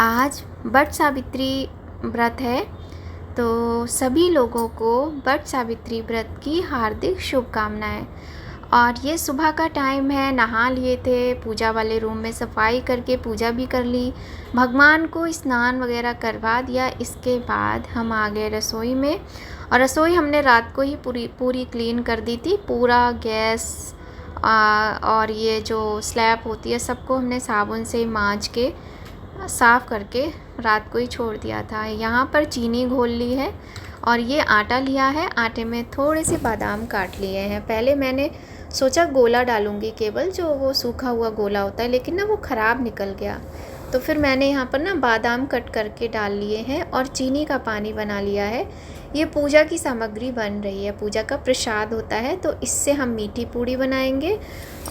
आज वट सावित्री व्रत है, तो सभी लोगों को वट सावित्री व्रत की हार्दिक शुभकामनाएं। और ये सुबह का टाइम है, नहा लिए थे, पूजा वाले रूम में सफाई करके पूजा भी कर ली, भगवान को स्नान वगैरह करवा दिया। इसके बाद हम आ गए रसोई में, और रसोई हमने रात को ही पूरी क्लीन कर दी थी। पूरा गैस और ये जो स्लैब होती है सबको हमने साबुन से मांज के साफ़ करके रात को ही छोड़ दिया था। यहाँ पर चीनी घोल ली है और ये आटा लिया है। आटे में थोड़े से बादाम काट लिए हैं। पहले मैंने सोचा गोला डालूँगी, केवल जो वो सूखा हुआ गोला होता है, लेकिन ना वो ख़राब निकल गया। तो फिर मैंने यहाँ पर ना बादाम कट करके डाल लिए हैं और चीनी का पानी बना लिया है। ये पूजा की सामग्री बन रही है, पूजा का प्रसाद होता है, तो इससे हम मीठी पूड़ी बनाएंगे।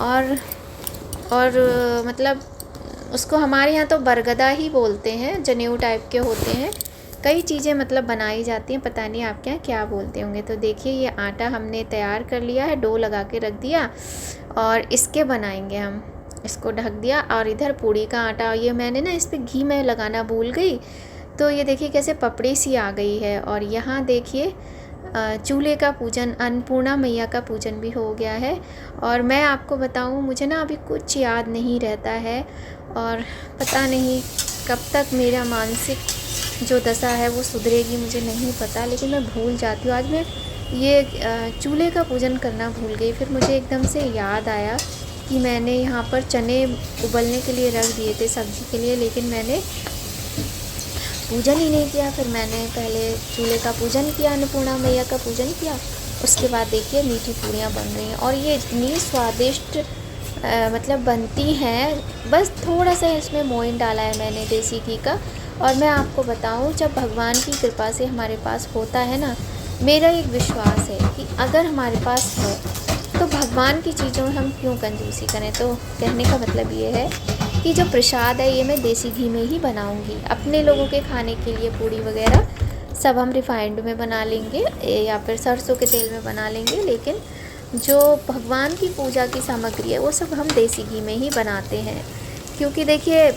और मतलब उसको हमारे यहाँ तो बरगदा ही बोलते हैं, जनेऊ टाइप के होते हैं। कई चीज़ें मतलब बनाई जाती हैं, पता नहीं आपके यहाँ क्या बोलते होंगे। तो देखिए ये आटा हमने तैयार कर लिया है, डो लगा के रख दिया और इसके बनाएंगे हम। इसको ढक दिया। और इधर पूड़ी का आटा, ये मैंने ना इस पर घी में लगाना भूल गई, तो ये देखिए कैसे पपड़ी सी आ गई है। और यहाँ देखिए चूल्हे का पूजन, अन्नपूर्णा मैया का पूजन भी हो गया है। और मैं आपको बताऊँ, मुझे ना अभी कुछ याद नहीं रहता है और पता नहीं कब तक मेरा मानसिक जो दशा है वो सुधरेगी, मुझे नहीं पता, लेकिन मैं भूल जाती हूँ। आज मैं ये चूल्हे का पूजन करना भूल गई। फिर मुझे एकदम से याद आया कि मैंने यहाँ पर चने उबलने के लिए रख दिए थे सब्ज़ी के लिए, लेकिन मैंने पूजन ही नहीं किया। फिर मैंने पहले चूल्हे का पूजन किया, अन्नपूर्णा मैया का पूजन किया, उसके बाद देखिए मीठी पूड़ियाँ बन रही हैं और ये इतनी स्वादिष्ट मतलब बनती हैं। बस थोड़ा सा इसमें मोइन डाला है मैंने देसी घी का। और मैं आपको बताऊं, जब भगवान की कृपा से हमारे पास होता है ना, मेरा एक विश्वास है कि अगर हमारे पास है तो भगवान की चीज़ों में हम क्यों कंजूसी करें। तो कहने का मतलब ये है कि जो प्रसाद है ये मैं देसी घी में ही बनाऊंगी। अपने लोगों के खाने के लिए पूड़ी वगैरह सब हम रिफाइंड में बना लेंगे या फिर सरसों के तेल में बना लेंगे, लेकिन जो भगवान की पूजा की सामग्री है वो सब हम देसी घी में ही बनाते हैं। क्योंकि देखिए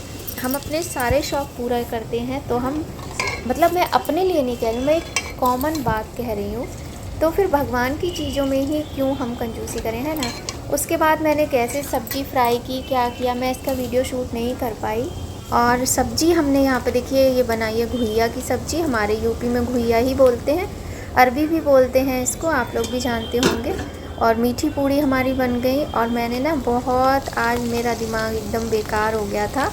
हम अपने सारे शौक़ पूरा करते हैं, तो हम मतलब मैं अपने लिए नहीं कह रही हूँ, मैं एक कॉमन बात कह रही हूँ। तो फिर भगवान की चीज़ों में ही क्यों हम कंजूसी करें, है ना। उसके बाद मैंने कैसे सब्ज़ी फ्राई की, क्या किया, मैं इसका वीडियो शूट नहीं कर पाई। और सब्ज़ी हमने यहाँ पे देखिए ये बनाई है घुइया की सब्ज़ी। हमारे यूपी में घुइया ही बोलते हैं, अरबी भी बोलते हैं इसको, आप लोग भी जानते होंगे। और मीठी पूड़ी हमारी बन गई। और मैंने ना बहुत, आज मेरा दिमाग एकदम बेकार हो गया था,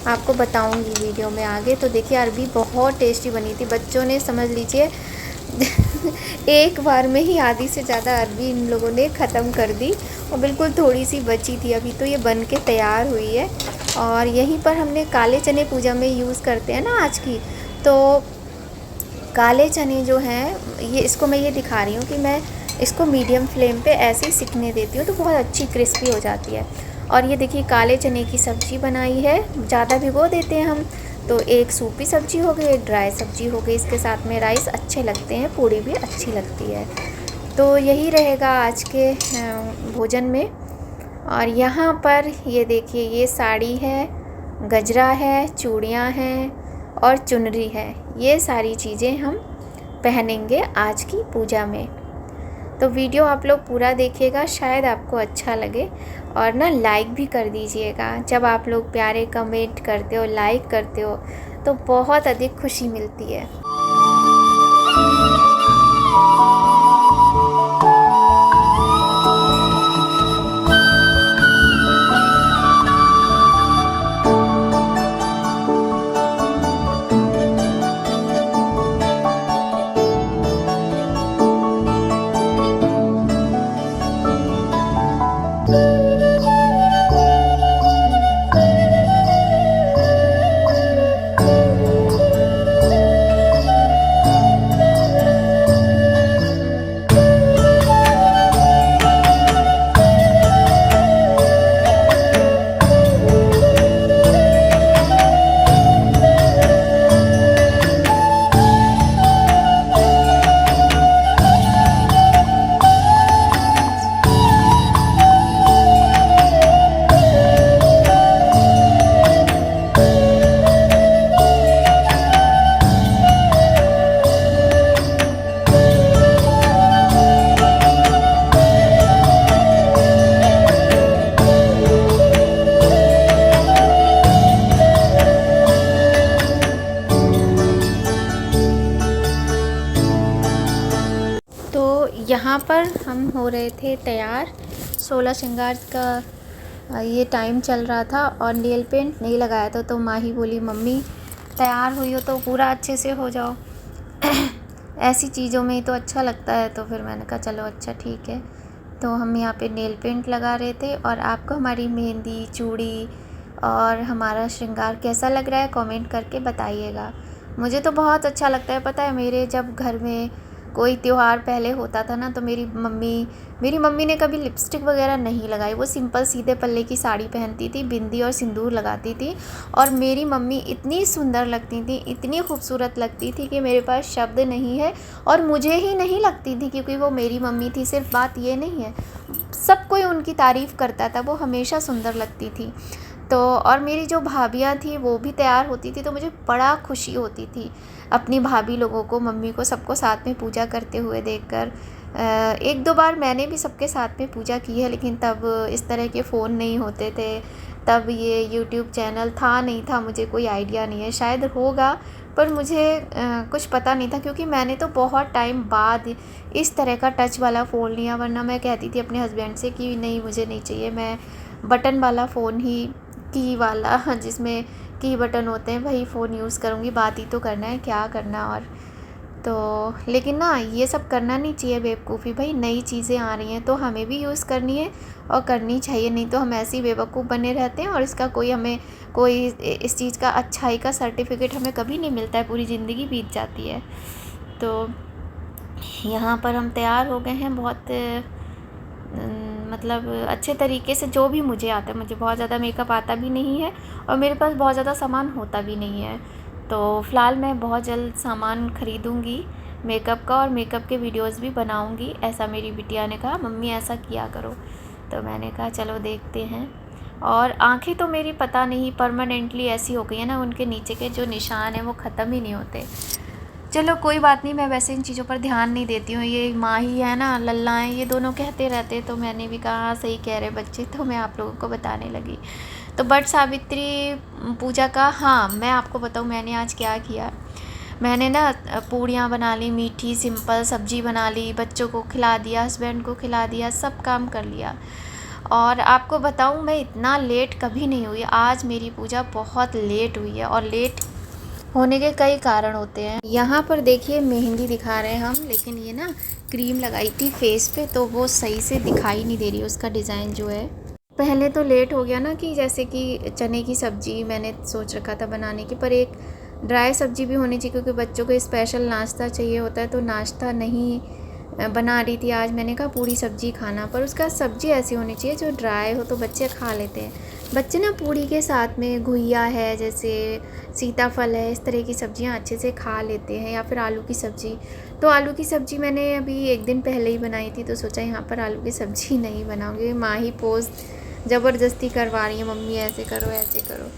आपको बताऊंगी वीडियो में आगे। तो देखिए अरबी बहुत टेस्टी बनी थी। बच्चों ने समझ लीजिए एक बार में ही आधी से ज़्यादा अरबी इन लोगों ने ख़त्म कर दी और बिल्कुल थोड़ी सी बची थी। अभी तो ये बन के तैयार हुई है। और यहीं पर हमने काले चने पूजा में यूज़ करते हैं ना आज की, तो काले चने जो हैं, ये इसको मैं ये दिखा रही हूँ कि मैं इसको मीडियम फ्लेम पे ऐसे ही सिकने देती हूँ तो बहुत अच्छी क्रिस्पी हो जाती है। और ये देखिए काले चने की सब्ज़ी बनाई है, ज़्यादा भिगो देते हैं हम, तो एक सूपी सब्ज़ी हो गई, एक ड्राई सब्ज़ी हो गई। इसके साथ में राइस अच्छे लगते हैं, पूड़ी भी अच्छी लगती है। तो यही रहेगा आज के भोजन में। और यहाँ पर ये देखिए ये साड़ी है, गजरा है, चूड़ियाँ हैं और चुनरी है। ये सारी चीज़ें हम पहनेंगे आज की पूजा में। तो वीडियो आप लोग पूरा देखिएगा, शायद आपको अच्छा लगे। और ना लाइक भी कर दीजिएगा। जब आप लोग प्यारे कमेंट करते हो, लाइक करते हो, तो बहुत अधिक खुशी मिलती है। यहाँ पर हम हो रहे थे तैयार। 16 श्रृंगार का ये टाइम चल रहा था और नेल पेंट नहीं लगाया था, तो माही बोली मम्मी तैयार हुई हो तो पूरा अच्छे से हो जाओ ऐसी चीज़ों में ही तो अच्छा लगता है। तो फिर मैंने कहा चलो अच्छा ठीक है। तो हम यहाँ पे नेल पेंट लगा रहे थे। और आपको हमारी मेहंदी, चूड़ी और हमारा श्रृंगार कैसा लग रहा है कमेंट करके बताइएगा। मुझे तो बहुत अच्छा लगता है। पता है मेरे जब घर में कोई त्यौहार पहले होता था ना, तो मेरी मम्मी ने कभी लिपस्टिक वगैरह नहीं लगाई। वो सिंपल सीधे पल्ले की साड़ी पहनती थी, बिंदी और सिंदूर लगाती थी। और मेरी मम्मी इतनी सुंदर लगती थी, इतनी खूबसूरत लगती थी कि मेरे पास शब्द नहीं है। और मुझे ही नहीं लगती थी क्योंकि वो मेरी मम्मी थी। सिर्फ बात ये नहीं है, सब कोई उनकी तारीफ़ करता था, वो हमेशा सुंदर लगती थी। तो और मेरी जो भाभियाँ थी वो भी तैयार होती थी, तो मुझे बड़ा खुशी होती थी अपनी भाभी लोगों को, मम्मी को, सबको साथ में पूजा करते हुए देखकर। 1-2 बार मैंने भी सबके साथ में पूजा की है, लेकिन तब इस तरह के फ़ोन नहीं होते थे, तब ये यूट्यूब चैनल था नहीं था, मुझे कोई आइडिया नहीं है। शायद होगा पर मुझे कुछ पता नहीं था, क्योंकि मैंने तो बहुत टाइम बाद इस तरह का टच वाला फ़ोन लिया। वरना मैं कहती थी अपने हस्बैंड से कि नहीं मुझे नहीं चाहिए, मैं बटन वाला फ़ोन ही, की वाला जिसमें की बटन होते हैं वही फ़ोन यूज़ करूँगी। बात ही तो करना है, क्या करना। और तो लेकिन ना ये सब करना नहीं चाहिए बेवकूफ़ी। भाई नई चीज़ें आ रही हैं तो हमें भी यूज़ करनी है और करनी चाहिए, नहीं तो हम ऐसे ही बेवकूफ़ बने रहते हैं और इसका कोई इस चीज़ का अच्छाई का सर्टिफिकेट हमें कभी नहीं मिलता है, पूरी ज़िंदगी बीत जाती है। तो यहाँ पर हम तैयार हो गए हैं बहुत मतलब अच्छे तरीके से, जो भी मुझे आता है। मुझे बहुत ज़्यादा मेकअप आता भी नहीं है और मेरे पास बहुत ज़्यादा सामान होता भी नहीं है। तो फ़िलहाल मैं बहुत जल्द सामान ख़रीदूँगी मेकअप का और मेकअप के वीडियोस भी बनाऊँगी। ऐसा मेरी बिटिया ने कहा मम्मी ऐसा किया करो, तो मैंने कहा चलो देखते हैं। और आँखें तो मेरी पता नहीं परमानेंटली ऐसी हो गई है ना, उनके नीचे के जो निशान हैं वो ख़त्म ही नहीं होते। चलो कोई बात नहीं, मैं वैसे इन चीज़ों पर ध्यान नहीं देती हूँ। ये माही है ना, लल्ला है, ये दोनों कहते रहते, तो मैंने भी कहा सही कह रहे बच्चे, तो मैं आप लोगों को बताने लगी। तो बट सावित्री पूजा का, हाँ मैं आपको बताऊँ मैंने आज क्या किया। मैंने ना पूड़ियाँ बना ली, मीठी सिंपल सब्जी बना ली, बच्चों को खिला दिया, हस्बैंड को खिला दिया, सब काम कर लिया। और आपको बताऊँ मैं इतना लेट कभी नहीं हुई। आज मेरी पूजा बहुत लेट हुई है और लेट होने के कई कारण होते हैं। यहाँ पर देखिए मेहंदी दिखा रहे हैं हम, लेकिन ये ना क्रीम लगाई थी फेस पे तो वो सही से दिखाई नहीं दे रही उसका डिज़ाइन जो है। पहले तो लेट हो गया ना, कि जैसे कि चने की सब्ज़ी मैंने सोच रखा था बनाने की, पर एक ड्राई सब्ज़ी भी होनी चाहिए क्योंकि बच्चों को स्पेशल नाश्ता चाहिए होता है, तो नाश्ता नहीं बना रही थी आज। मैंने कहा पूरी सब्ज़ी खाना, पर उसका सब्ज़ी ऐसी होनी चाहिए जो ड्राई हो तो बच्चे खा लेते हैं। बच्चे ना पूड़ी के साथ में घुइया है, जैसे सीताफल है, इस तरह की सब्ज़ियाँ अच्छे से खा लेते हैं, या फिर आलू की सब्ज़ी। तो आलू की सब्ज़ी मैंने अभी 1 दिन पहले ही बनाई थी, तो सोचा यहाँ पर आलू की सब्ज़ी नहीं बनाऊँगी। माँ ही पोज़ ज़बरदस्ती करवा रही है, मम्मी ऐसे करो ऐसे करो।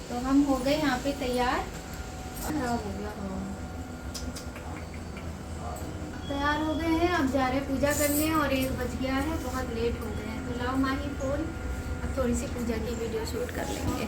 तो हम हो गए यहाँ पे तैयार। तैयार हो गए हैं, अब जा रहे हैं पूजा करने और 1 बज गया है, बहुत लेट हो गए हैं। तो लाओ माही फ़ोन, अब थोड़ी सी पूजा की वीडियो शूट कर लेंगे।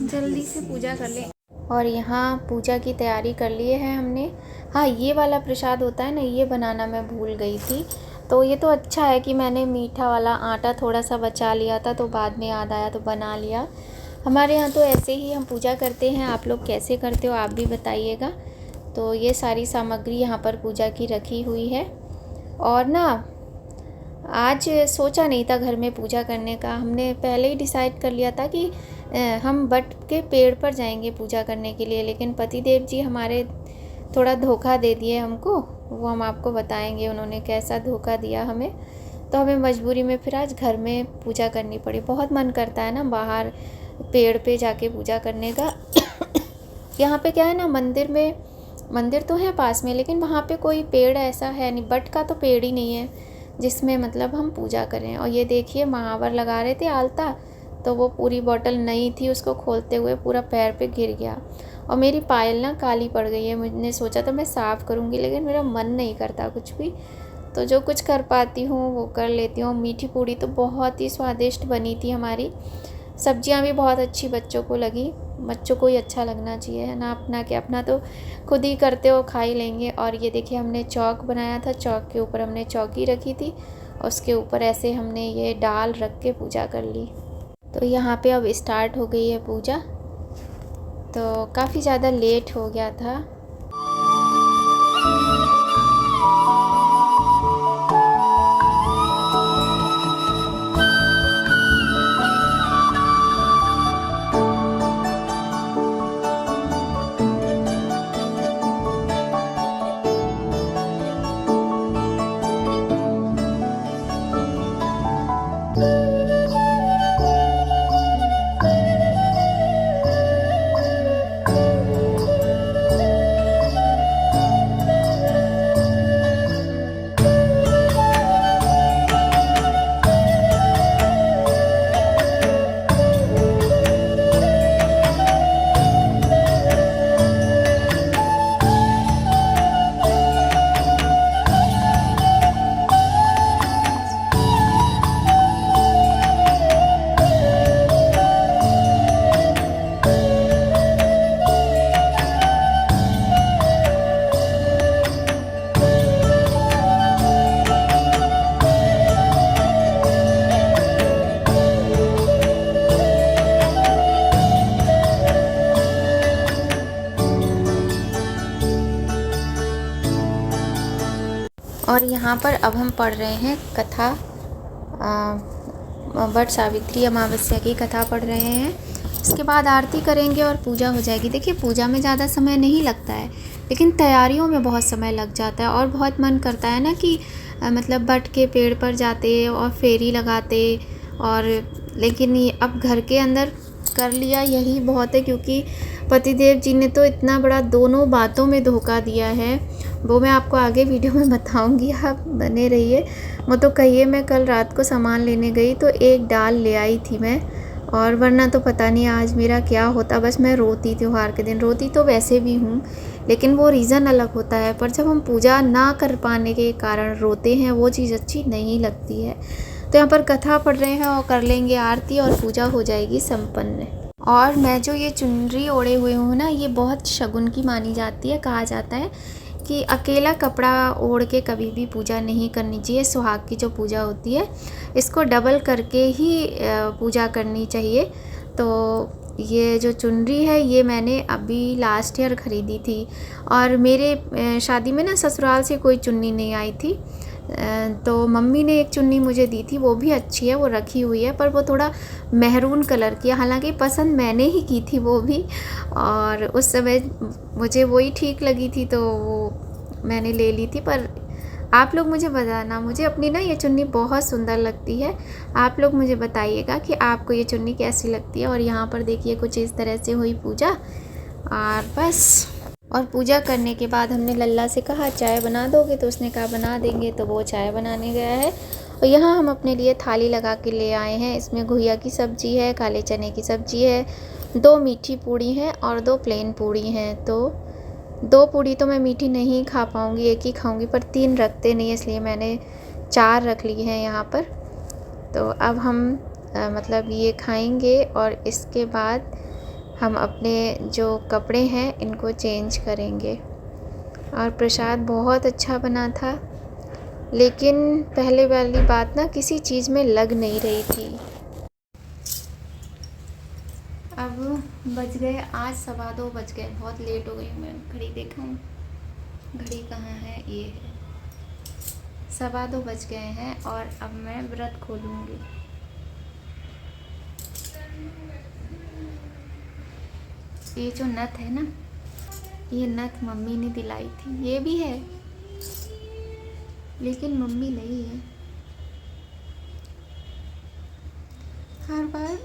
जल्दी से पूजा कर लें। और यहाँ पूजा की तैयारी कर लिए है हमने। हाँ ये वाला प्रसाद होता है ना, ये बनाना मैं भूल गई थी। तो ये तो अच्छा है कि मैंने मीठा वाला आटा थोड़ा सा बचा लिया था, तो बाद में याद आया तो बना लिया। हमारे यहाँ तो ऐसे ही हम पूजा करते हैं, आप लोग कैसे करते हो आप भी बताइएगा। तो ये सारी सामग्री यहाँ पर पूजा की रखी हुई है। और ना आज सोचा नहीं था घर में पूजा करने का, हमने पहले ही डिसाइड कर लिया था कि हम बट के पेड़ पर जाएंगे पूजा करने के लिए, लेकिन पतिदेव जी हमारे थोड़ा धोखा दे दिए हमको, वो हम आपको बताएंगे उन्होंने कैसा धोखा दिया हमें। तो हमें मजबूरी में फिर आज घर में पूजा करनी पड़ी। बहुत मन करता है ना बाहर पेड़ पे जाके पूजा करने का। यहाँ पे क्या है ना, मंदिर तो है पास में, लेकिन वहाँ पे कोई पेड़ ऐसा है नहीं, बट का तो पेड़ ही नहीं है जिसमें मतलब हम पूजा करें। और ये देखिए महावर लगा रहे थे आलता, तो वो पूरी बॉटल नई थी, उसको खोलते हुए पूरा पैर पे गिर गया। और मेरी पायल ना काली पड़ गई है। मैंने सोचा था मैं साफ़ करूँगी, लेकिन मेरा मन नहीं करता कुछ भी, तो जो कुछ कर पाती हूँ वो कर लेती हूँ। मीठी पूड़ी तो बहुत ही स्वादिष्ट बनी थी हमारी। सब्जियां भी बहुत अच्छी बच्चों को लगी। बच्चों को ही अच्छा लगना चाहिए, है ना। अपना क्या, अपना तो खुद ही करते हो, खा ही लेंगे। और ये देखिए हमने चौक बनाया था, चौक के ऊपर हमने चौकी रखी थी, उसके ऊपर ऐसे हमने ये डाल रख के पूजा कर ली। तो यहाँ पे अब स्टार्ट हो गई है पूजा। तो काफ़ी ज़्यादा लेट हो गया था। और यहाँ पर अब हम पढ़ रहे हैं कथा, वट सावित्री अमावस्या की कथा पढ़ रहे हैं। इसके बाद आरती करेंगे और पूजा हो जाएगी। देखिए पूजा में ज़्यादा समय नहीं लगता है, लेकिन तैयारियों में बहुत समय लग जाता है। और बहुत मन करता है ना कि मतलब बट के पेड़ पर जाते और फेरी लगाते, और लेकिन ये अब घर के अंदर कर लिया यही बहुत है। क्योंकि पतिदेव जी ने तो इतना बड़ा दोनों बातों में धोखा दिया है, वो मैं आपको आगे वीडियो में बताऊंगी, आप बने रहिए। वो तो कहिए मैं कल रात को सामान लेने गई तो एक डाल ले आई थी मैं, और वरना तो पता नहीं आज मेरा क्या होता। बस मैं रोती, त्यौहार के दिन रोती तो वैसे भी हूँ, लेकिन वो रीज़न अलग होता है। पर जब हम पूजा ना कर पाने के कारण रोते हैं, वो चीज़ अच्छी नहीं लगती है। तो यहाँ पर कथा पढ़ रहे हैं और कर लेंगे आरती और पूजा हो जाएगी संपन्न। और मैं जो ये चुनरी ओढ़े हुए हूँ ना, ये बहुत शगुन की मानी जाती है। कहा जाता है कि अकेला कपड़ा ओढ़ के कभी भी पूजा नहीं करनी चाहिए। सुहाग की जो पूजा होती है इसको डबल करके ही पूजा करनी चाहिए। तो ये जो चुनरी है ये मैंने अभी लास्ट ईयर ख़रीदी थी, और मेरे शादी में ना ससुराल से कोई चुन्नी नहीं आई थी। तो मम्मी ने एक चुन्नी मुझे दी थी, वो भी अच्छी है, वो रखी हुई है, पर वो थोड़ा मेहरून कलर की है। हालांकि पसंद मैंने ही की थी वो भी, और उस समय मुझे वही ठीक लगी थी तो वो मैंने ले ली थी। पर आप लोग मुझे बताना, मुझे अपनी ना ये चुन्नी बहुत सुंदर लगती है। आप लोग मुझे बताइएगा कि आपको ये चुन्नी कैसी लगती है। और यहाँ पर देखिए कुछ इस तरह से हुई पूजा, और बस। और पूजा करने के बाद हमने लल्ला से कहा चाय बना दोगे, तो उसने कहा बना देंगे, तो वो चाय बनाने गया है। और यहाँ हम अपने लिए थाली लगा के ले आए हैं। इसमें घुइया की सब्ज़ी है, काले चने की सब्ज़ी है, 2 मीठी पूड़ी हैं और 2 प्लेन पूड़ी हैं। तो 2 पूड़ी तो मैं मीठी नहीं खा पाऊँगी, एक ही खाऊँगी, पर 3 रखते नहीं, इसलिए मैंने 4 रख ली हैं यहाँ पर। तो अब हम मतलब ये खाएंगे और इसके बाद हम अपने जो कपड़े हैं इनको चेंज करेंगे। और प्रसाद बहुत अच्छा बना था, लेकिन पहले वाली बात ना किसी चीज़ में लग नहीं रही थी। अब बज गए आज 2:15 बज गए, बहुत लेट हो गई। मैं घड़ी देखा हूँ, घड़ी कहाँ है, ये है, 2:15 बज गए हैं। और अब मैं व्रत खोलूँगी। ये जो नथ है ना, ये नथ मम्मी ने दिलाई थी। ये भी है, लेकिन मम्मी नहीं है। हर बार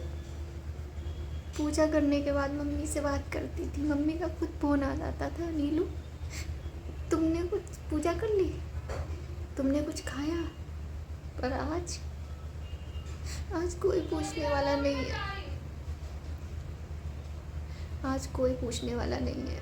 पूजा करने के बाद मम्मी से बात करती थी, मम्मी का खुद फोन आ जाता था, नीलू तुमने कुछ पूजा कर ली, तुमने कुछ खाया। पर आज कोई पूछने वाला नहीं है, आज कोई पूछने वाला नहीं है।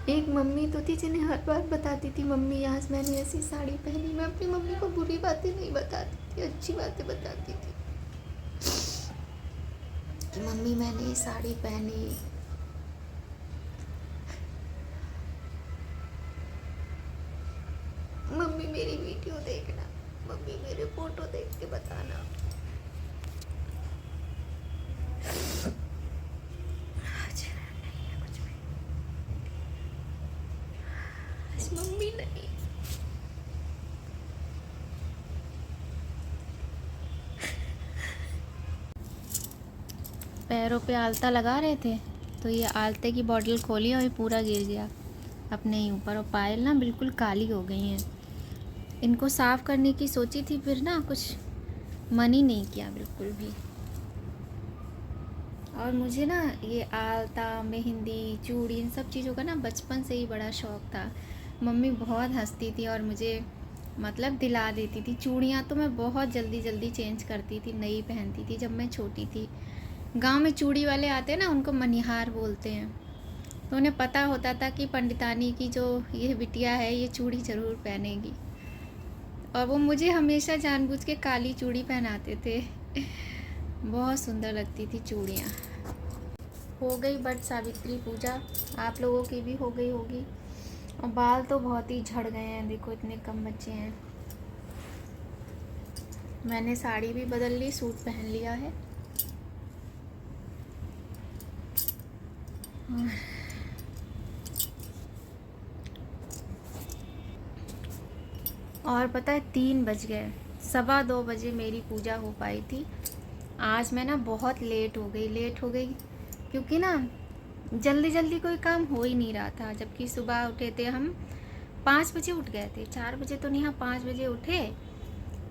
एक मम्मी तो थी जिन्हें हर बार बताती थी, मम्मी आज मैंने ऐसी साड़ी पहनी। मैं अपनी मम्मी को बुरी बातें नहीं बताती थी, अच्छी बातें बताती थी कि मम्मी मैंने ये साड़ी पहनी। मम्मी मेरी वीडियो देखना, मम्मी मेरे फोटो देख के बताना। मम्मी नहीं, पैरों पे आलता लगा रहे थे तो ये आलते की बॉटल खोली और ये पूरा गिर गया अपने ही ऊपर, और पायल ना बिल्कुल काली हो गई हैं। इनको साफ़ करने की सोची थी, फिर ना कुछ मन ही नहीं किया बिल्कुल भी। और मुझे ना ये आलता, मेहंदी, चूड़ी, इन सब चीज़ों का ना बचपन से ही बड़ा शौक़ था। मम्मी बहुत हंसती थी और मुझे मतलब दिला देती थी। चूड़ियाँ तो मैं बहुत जल्दी जल्दी चेंज करती थी, नई पहनती थी जब मैं छोटी थी। गांव में चूड़ी वाले आते हैं ना, उनको मनिहार बोलते हैं, तो उन्हें पता होता था कि पंडितानी की जो ये बिटिया है ये चूड़ी ज़रूर पहनेगी, और वो मुझे हमेशा जानबूझ के काली चूड़ी पहनाते थे। बहुत सुंदर लगती थी चूड़ियाँ। हो गई बट सावित्री पूजा, आप लोगों की भी हो गई होगी। और बाल तो बहुत ही झड़ गए हैं, देखो इतने कम बचे हैं। मैंने साड़ी भी बदल ली, सूट पहन लिया है। और पता है 3 बज गए, 2:15 बजे मेरी पूजा हो पाई थी। आज मैं ना बहुत लेट हो गई क्योंकि ना जल्दी जल्दी कोई काम हो ही नहीं रहा था। जबकि सुबह उठे थे हम 5 बजे, उठ गए थे 4 बजे तो नहीं, हाँ 5 बजे उठे,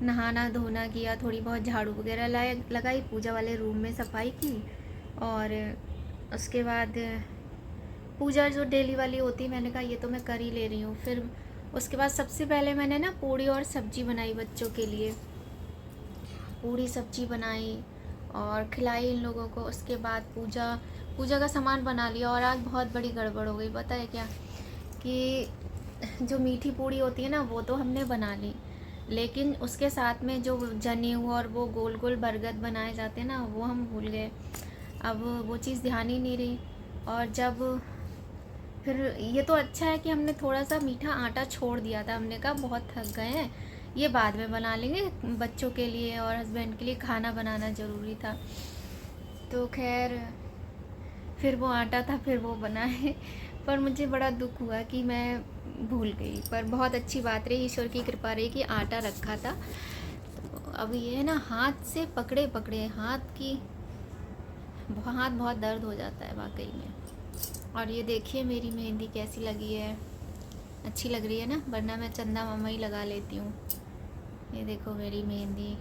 नहाना धोना किया, थोड़ी बहुत झाड़ू वगैरह लगाई, पूजा वाले रूम में सफाई की, और उसके बाद पूजा जो डेली वाली होती, मैंने कहा ये तो मैं कर ही ले रही हूँ। फिर उसके बाद सबसे पहले मैंने ना पूड़ी और सब्जी बनाई बच्चों के लिए, पूड़ी सब्जी बनाई और खिलाई इन लोगों को। उसके बाद पूजा का सामान बना लिया। और आज बहुत बड़ी गड़बड़ हो गई, पता है क्या, कि जो मीठी पूड़ी होती है ना वो तो हमने बना ली, लेकिन उसके साथ में जो जनेऊ और वो गोल गोल बरगद बनाए जाते हैं ना, वो हम भूल गए। अब वो चीज़ ध्यान ही नहीं रही। और जब फिर ये तो अच्छा है कि हमने थोड़ा सा मीठा आटा छोड़ दिया था, हमने कहा बहुत थक गए हैं, ये बाद में बना लेंगे, बच्चों के लिए और हस्बैंड के लिए खाना बनाना ज़रूरी था। तो खैर फिर वो आटा था, फिर वो बनाए। पर मुझे बड़ा दुख हुआ कि मैं भूल गई, पर बहुत अच्छी बात रही, ईश्वर की कृपा रही कि आटा रखा था। तो अब ये है ना, हाथ से पकड़े पकड़े हाथ बहुत दर्द हो जाता है वाकई में। और ये देखिए मेरी मेहंदी कैसी लगी है, अच्छी लग रही है ना, वरना मैं चंदा मामा ही लगा लेती हूँ। ये देखो मेरी मेहंदी,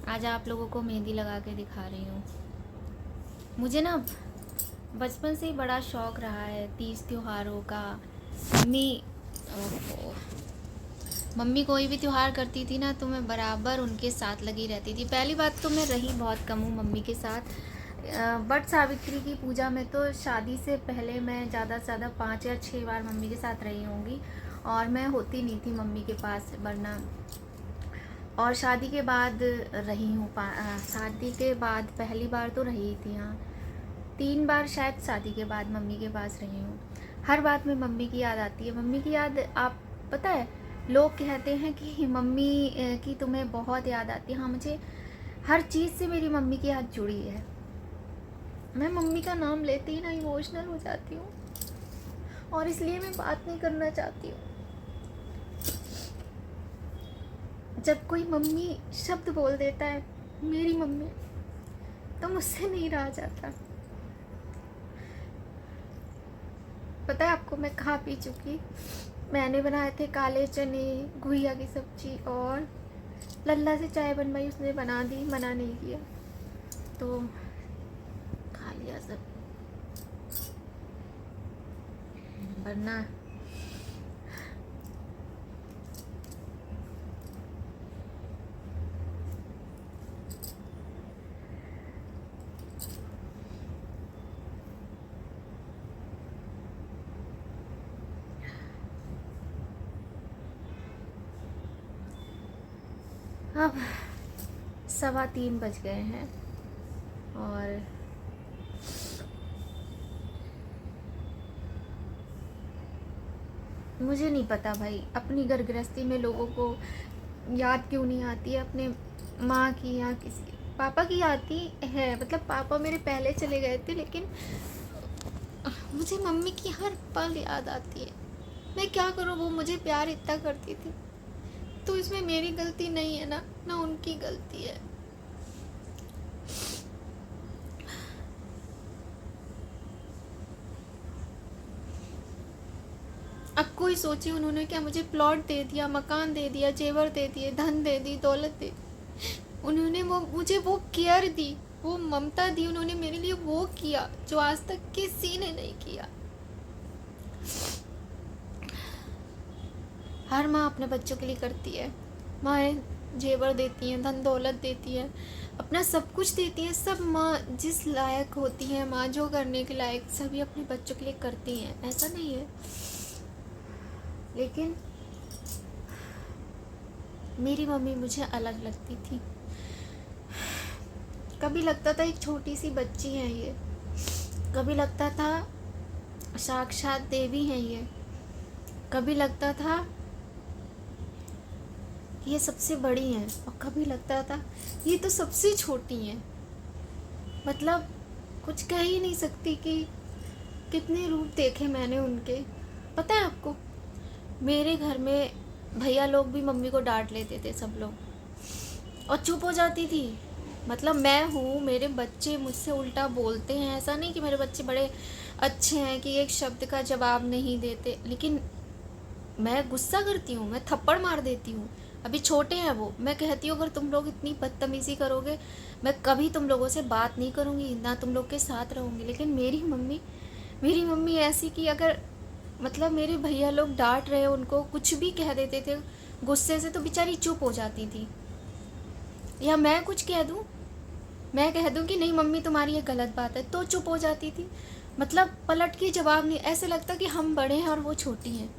आज आप लोगों को मेहंदी लगा के दिखा रही हूँ। मुझे ना बचपन से ही बड़ा शौक़ रहा है तीज त्योहारों का। मम्मी कोई भी त्यौहार करती थी ना तो मैं बराबर उनके साथ लगी रहती थी। पहली बात तो मैं रही बहुत कम हूँ मम्मी के साथ, बट सावित्री की पूजा में तो शादी से पहले मैं ज़्यादा से ज़्यादा 5 या 6 बार मम्मी के साथ रही होंगी, और मैं होती नहीं थी मम्मी के पास, वरना और शादी के बाद रही हूँ। शादी के बाद पहली बार तो रही थी, हाँ 3 बार शायद शादी के बाद मम्मी के पास रही हूँ। हर बात में मम्मी की याद आती है। मम्मी की याद, आप पता है लोग कहते हैं कि मम्मी की तुम्हें बहुत याद आती है। हाँ, मुझे हर चीज़ से मेरी मम्मी की याद जुड़ी है। मैं मम्मी का नाम लेते ही ना इमोशनल हो जाती हूँ, और इसलिए मैं बात नहीं करना चाहती हूँ। जब कोई मम्मी शब्द बोल देता है मेरी मम्मी, तो मुझसे नहीं रहा जाता। पता है आपको मैं खा पी चुकी। मैंने बनाए थे काले चने, घुइया की सब्जी, और लल्ला से चाय बनवाई, उसने बना दी, मना नहीं किया, तो खा लिया सब, वरना अब 3:15 बज गए हैं और मुझे नहीं पता भाई, अपनी घर गृहस्थी में लोगों को याद क्यों नहीं आती है अपने माँ की या किसी। पापा की आती है, मतलब पापा मेरे पहले चले गए थे, लेकिन मुझे मम्मी की हर पल याद आती है। मैं क्या करूँ, वो मुझे प्यार इतना करती थी, तो इसमें मेरी गलती नहीं है ना उनकी गलती है। अब कोई सोचे उन्होंने क्या मुझे प्लॉट दे दिया, मकान दे दिया, जेवर दे दिए, धन दे दी, दौलत दे, उन्होंने मुझे वो केयर दी, वो ममता दी, उन्होंने मेरे लिए वो किया जो आज तक किसी ने नहीं किया। हर माँ अपने बच्चों के लिए करती है। माँ जेवर देती हैं, धन दौलत देती है, अपना सब कुछ देती हैं। सब माँ जिस लायक होती है, माँ जो करने के लायक सभी अपने बच्चों के लिए करती हैं, ऐसा नहीं है। लेकिन मेरी मम्मी मुझे अलग लगती थी। कभी लगता था एक छोटी सी बच्ची है ये, कभी लगता था साक्षात देवी है ये, कभी लगता था ये सबसे बड़ी हैं, और कभी लगता था ये तो सबसे छोटी हैं। मतलब कुछ कह ही नहीं सकती कि कितने रूप देखे मैंने उनके। पता है आपको, मेरे घर में भैया लोग भी मम्मी को डांट लेते थे सब लोग, और चुप हो जाती थी। मतलब मैं हूँ, मेरे बच्चे मुझसे उल्टा बोलते हैं, ऐसा नहीं कि मेरे बच्चे बड़े अच्छे हैं कि एक शब्द का जवाब नहीं देते, लेकिन मैं गुस्सा करती हूँ, मैं थप्पड़ मार देती हूँ। अभी छोटे हैं वो, मैं कहती हूँ अगर तुम लोग इतनी बदतमीज़ी करोगे मैं कभी तुम लोगों से बात नहीं करूँगी, ना तुम लोग के साथ रहूँगी। लेकिन मेरी मम्मी ऐसी कि अगर मतलब मेरे भैया लोग डांट रहे, उनको कुछ भी कह देते थे गुस्से से, तो बेचारी चुप हो जाती थी। या मैं कुछ कह दूँ, मैं कह दूँ कि नहीं मम्मी तुम्हारी ये गलत बात है, तो चुप हो जाती थी। मतलब पलट के जवाब नहीं, ऐसे लगता कि हम बड़े हैं और वो छोटी हैं।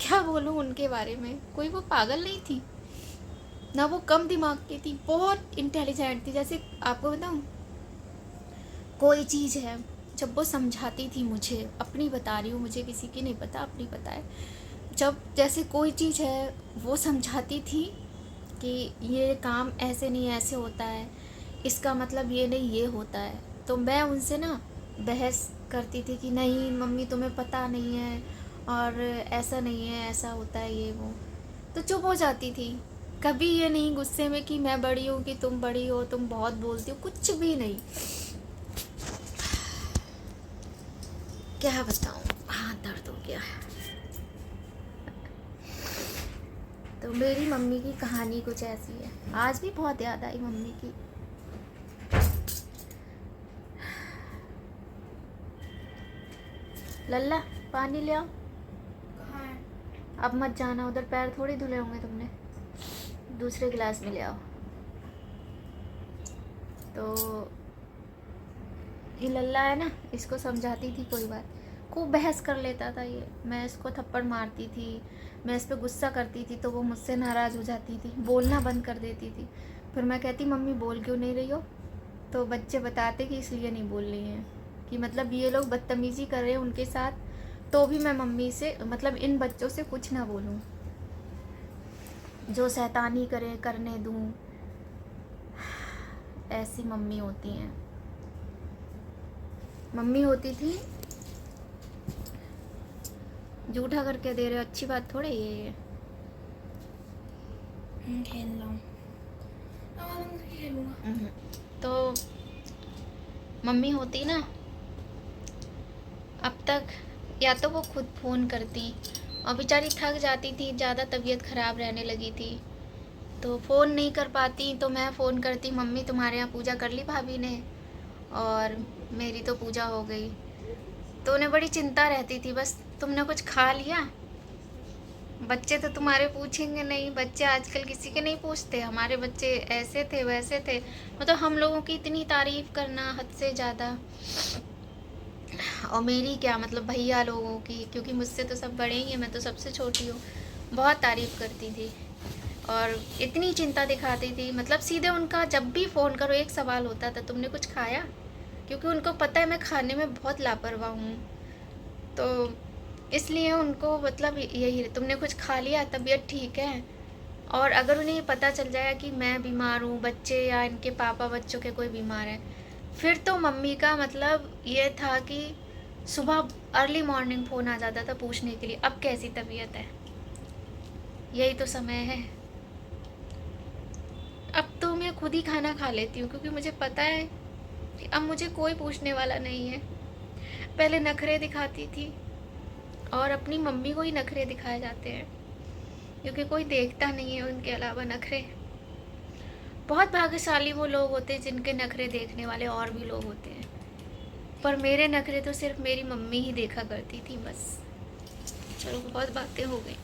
क्या बोलूँ उनके बारे में, कोई वो पागल नहीं थी ना, वो कम दिमाग की थी, बहुत इंटेलिजेंट थी। जैसे आपको बताऊँ, कोई चीज़ है जब वो समझाती थी मुझे, अपनी बता रही हूँ, मुझे किसी की नहीं पता, अपनी पता है। जब जैसे कोई चीज़ है वो समझाती थी कि ये काम ऐसे नहीं ऐसे होता है, इसका मतलब ये नहीं ये होता है, तो मैं उनसे ना बहस करती थी कि नहीं मम्मी तुम्हें पता नहीं है, और ऐसा नहीं है, ऐसा होता है ये वो, तो चुप हो जाती थी। कभी ये नहीं गुस्से में कि मैं बड़ी हूँ कि तुम बड़ी हो, तुम बहुत बोलती हो, कुछ भी नहीं। क्या बताऊँ, हाथ दर्द हो गया। तो मेरी मम्मी की कहानी कुछ ऐसी है। आज भी बहुत याद आई मम्मी की। लल्ला पानी ले आओ। कहाँ है? अब मत जाना उधर, पैर थोड़ी धुले होंगे तुमने, दूसरे गिलास में ले आओ। तो ये लल्ला है ना, इसको समझाती थी कोई बात, खूब बहस कर लेता था ये। मैं इसको थप्पड़ मारती थी, मैं इस पर गुस्सा करती थी तो वो मुझसे नाराज़ हो जाती थी, बोलना बंद कर देती थी। फिर मैं कहती मम्मी बोल क्यों नहीं रही हो, तो बच्चे बताते कि इसलिए नहीं बोल रही हैं, कि मतलब ये लोग बदतमीज़ी कर रहे हैं उनके साथ, तो भी मैं मम्मी से मतलब इन बच्चों से कुछ ना बोलूँ, जो शैतानी करें करने दूँ। ऐसी मम्मी होती हैं, मम्मी होती थी। जूठा करके दे रहे हो, अच्छी बात थोड़े ये। खेल लो, खेलूंगा। तो मम्मी होती ना, अब तक या तो वो खुद फ़ोन करती, और बेचारी थक जाती थी, ज़्यादा तबीयत ख़राब रहने लगी थी, तो फ़ोन नहीं कर पाती, तो मैं फ़ोन करती, मम्मी तुम्हारे यहाँ पूजा कर ली भाभी ने, और मेरी तो पूजा हो गई। तो उन्हें बड़ी चिंता रहती थी, बस तुमने कुछ खा लिया। बच्चे तो तुम्हारे पूछेंगे नहीं, बच्चे आजकल किसी के नहीं पूछते, हमारे बच्चे ऐसे थे वैसे थे। मतलब हम लोगों की इतनी तारीफ़ करना हद से ज़्यादा, और मेरी क्या मतलब भैया लोगों की, क्योंकि मुझसे तो सब बड़े ही हैं, मैं तो सबसे छोटी हूँ, बहुत तारीफ़ करती थी। और इतनी चिंता दिखाती थी, मतलब सीधे उनका जब भी फ़ोन करो एक सवाल होता था, तुमने कुछ खाया? क्योंकि उनको पता है मैं खाने में बहुत लापरवाह हूँ, तो इसलिए उनको मतलब यही, तुमने कुछ खा लिया, तबीयत ठीक है। और अगर उन्हें ये पता चल जाए कि मैं बीमार हूँ, बच्चे या इनके पापा बच्चों के कोई बीमार है, फिर तो मम्मी का मतलब ये था कि सुबह अर्ली मॉर्निंग फ़ोन आ जाता था पूछने के लिए अब कैसी तबीयत है। यही तो समय है। अब तो मैं खुद ही खाना खा लेती हूँ, क्योंकि मुझे पता है कि अब मुझे कोई पूछने वाला नहीं है। पहले नखरे दिखाती थी, और अपनी मम्मी को ही नखरे दिखाए जाते हैं, क्योंकि कोई देखता नहीं है उनके अलावा नखरे। बहुत भाग्यशाली वो लोग होते हैं जिनके नखरे देखने वाले और भी लोग होते हैं, पर मेरे नखरे तो सिर्फ मेरी मम्मी ही देखा करती थी बस। चलो बहुत बातें हो गई।